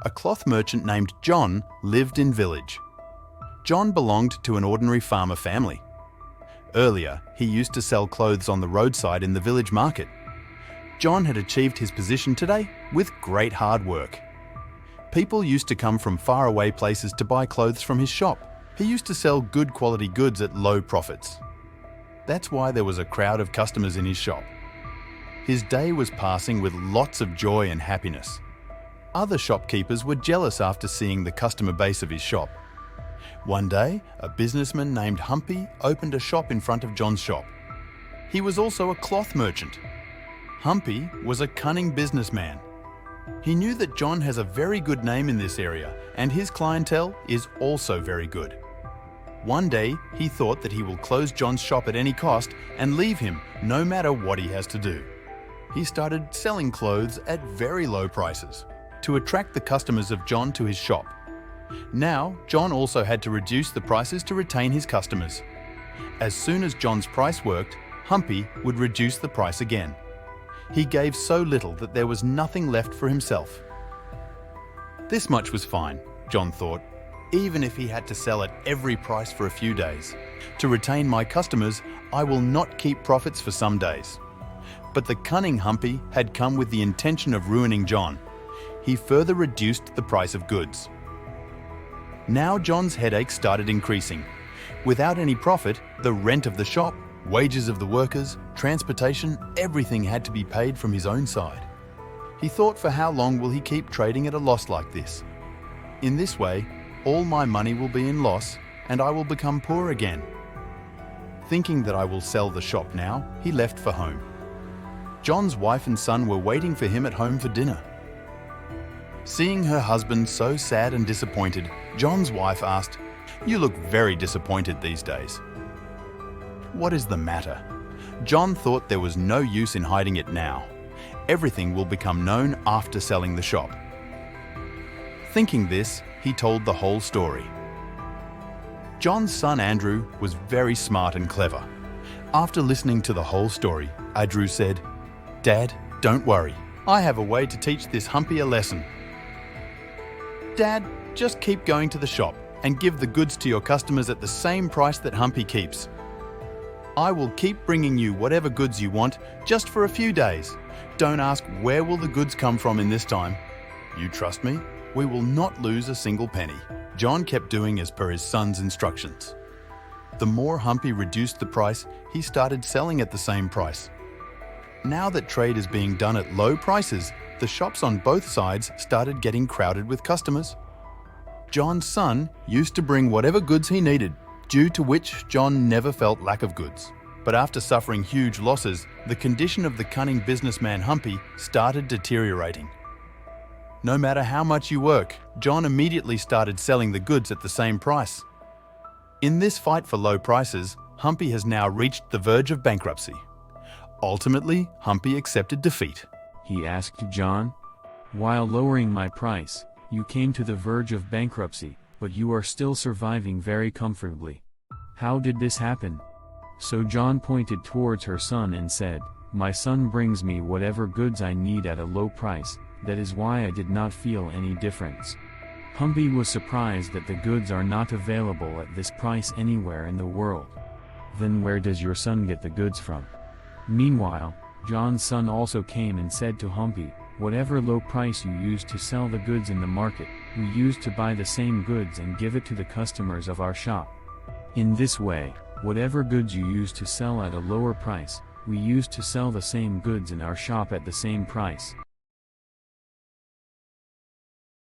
A cloth merchant named John lived in village. John belonged to an ordinary farmer family. Earlier, he used to sell clothes on the roadside in the village market. John had achieved his position today with great hard work. People used to come from faraway places to buy clothes from his shop. He used to sell good quality goods at low profits. That's why there was a crowd of customers in his shop. His day was passing with lots of joy and happiness. Other shopkeepers were jealous after seeing the customer base of his shop. One day, a businessman named Humpy opened a shop in front of John's shop. He was also a cloth merchant. Humpy was a cunning businessman. He knew that John has a very good name in this area, and his clientele is also very good. One day, he thought that he will close John's shop at any cost and leave him no matter what he has to do. He started selling clothes at very low prices to attract the customers of John to his shop. Now, John also had to reduce the prices to retain his customers. As soon as John's price worked, Humpy would reduce the price again. He gave so little that there was nothing left for himself. This much was fine, John thought, even if he had to sell at every price for a few days. To retain my customers, I will not keep profits for some days. But the cunning Humpy had come with the intention of ruining John. He further reduced the price of goods. Now John's headache started increasing. Without any profit, the rent of the shop, wages of the workers, transportation, everything had to be paid from his own side. He thought, for how long will he keep trading at a loss like this? In this way, all my money will be in loss and I will become poor again. Thinking that I will sell the shop now, he left for home. John's wife and son were waiting for him at home for dinner. Seeing her husband so sad and disappointed, John's wife asked, "You look very disappointed these days. What is the matter?" John thought there was no use in hiding it now. Everything will become known after selling the shop. Thinking this, he told the whole story. John's son Andrew was very smart and clever. After listening to the whole story, Andrew said, "Dad, don't worry. I have a way to teach this Humpy a lesson. Dad, just keep going to the shop and give the goods to your customers at the same price that Humpy keeps. I will keep bringing you whatever goods you want just for a few days. Don't ask where will the goods come from in this time. You trust me? We will not lose a single penny." John kept doing as per his son's instructions. The more Humpy reduced the price, he started selling at the same price. Now that trade is being done at low prices, the shops on both sides started getting crowded with customers. John's son used to bring whatever goods he needed, due to which John never felt lack of goods. But after suffering huge losses, the condition of the cunning businessman Humpy started deteriorating. No matter how much you work, John immediately started selling the goods at the same price. In this fight for low prices, Humpy has now reached the verge of bankruptcy. Ultimately, Humpy accepted defeat. He asked John, "While lowering my price, you came to the verge of bankruptcy, but you are still surviving very comfortably. How did this happen?" So John pointed towards her son and said, "My son brings me whatever goods I need at a low price, that is why I did not feel any difference." Humpy was surprised that the goods are not available at this price anywhere in the world. "Then where does your son get the goods from?" Meanwhile, John's son also came and said to Humpy, "Whatever low price you used to sell the goods in the market, we used to buy the same goods and give it to the customers of our shop. In this way, whatever goods you used to sell at a lower price, we used to sell the same goods in our shop at the same price."